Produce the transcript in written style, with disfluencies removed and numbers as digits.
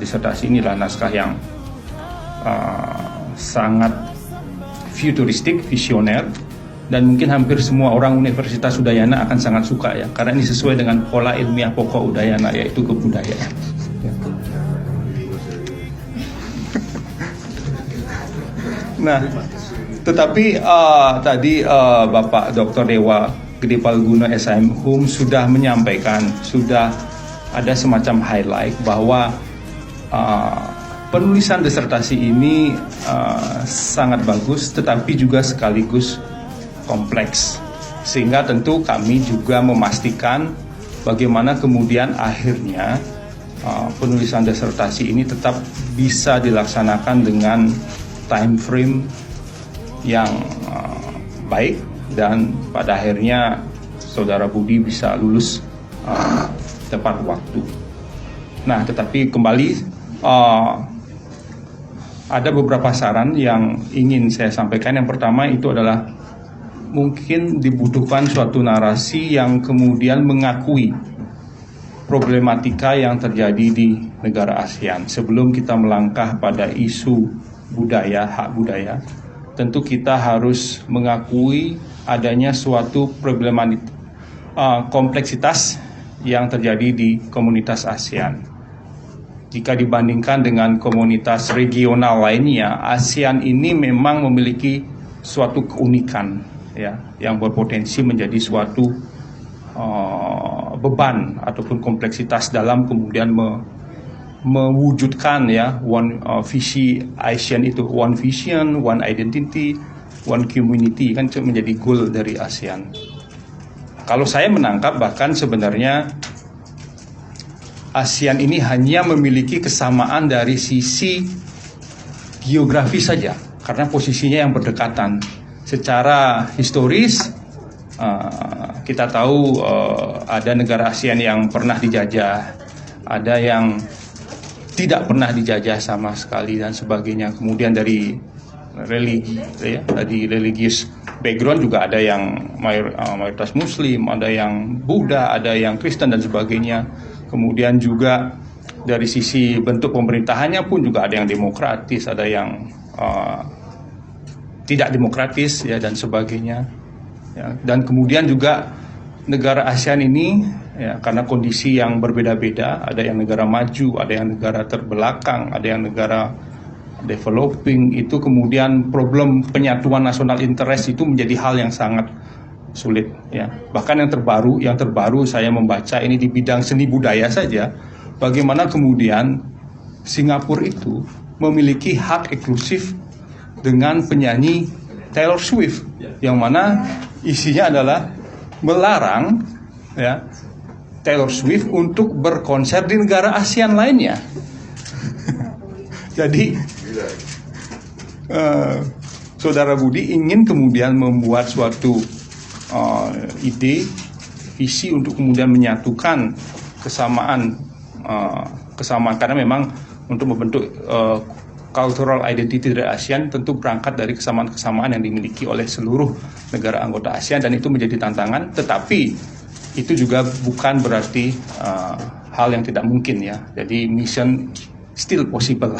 Disertasi inilah naskah yang sangat futuristik, visioner, dan mungkin hampir semua orang Universitas Udayana akan sangat suka ya, karena ini sesuai dengan pola ilmiah pokok Udayana, yaitu kebudayaan. Nah, tetapi tadi Bapak Dr. Dewa Gede Palguna SIM Hum sudah menyampaikan, sudah ada semacam highlight bahwa penulisan disertasi ini sangat bagus, tetapi juga sekaligus kompleks. Sehingga tentu kami juga memastikan bagaimana kemudian akhirnya penulisan disertasi ini tetap bisa dilaksanakan dengan time frame yang baik, dan pada akhirnya Saudara Budi bisa lulus tepat waktu. Nah, tetapi kembali ada beberapa saran yang ingin saya sampaikan. Yang pertama itu adalah mungkin dibutuhkan suatu narasi yang kemudian mengakui problematika yang terjadi di negara ASEAN. Sebelum kita melangkah pada isu budaya, hak budaya, tentu kita harus mengakui adanya suatu kompleksitas yang terjadi di komunitas ASEAN. Jika dibandingkan dengan komunitas regional lainnya, ASEAN ini memang memiliki suatu keunikan ya, yang berpotensi menjadi suatu beban ataupun kompleksitas dalam kemudian mewujudkan ya visi ASEAN itu, one vision, one identity, one community, kan menjadi goal dari ASEAN. Kalau saya menangkap, bahkan sebenarnya ASEAN ini hanya memiliki kesamaan dari sisi geografi saja, karena posisinya yang berdekatan. Secara historis, kita tahu ada negara ASEAN yang pernah dijajah, ada yang tidak pernah dijajah sama sekali dan sebagainya. Kemudian dari religi, ya, dari religious background juga ada yang mayoritas Muslim, ada yang Buddha, ada yang Kristen dan sebagainya. Kemudian juga dari sisi bentuk pemerintahannya pun juga ada yang demokratis, ada yang tidak demokratis ya, dan sebagainya. Ya, dan kemudian juga negara ASEAN ini ya, karena kondisi yang berbeda-beda, ada yang negara maju, ada yang negara terbelakang, ada yang negara developing, itu kemudian problem penyatuan nasional interest itu menjadi hal yang sangat sulit ya. Bahkan yang terbaru saya membaca ini di bidang seni budaya saja, bagaimana kemudian Singapura itu memiliki hak eksklusif dengan penyanyi Taylor Swift, yang mana isinya adalah melarang ya Taylor Swift untuk berkonser di negara ASEAN lainnya. Jadi Saudara Budi ingin kemudian membuat suatu ide, visi untuk kemudian menyatukan kesamaan karena memang untuk membentuk cultural identity dari ASEAN tentu berangkat dari kesamaan-kesamaan yang dimiliki oleh seluruh negara anggota ASEAN, dan itu menjadi tantangan, tetapi itu juga bukan berarti hal yang tidak mungkin ya. Jadi mission still possible.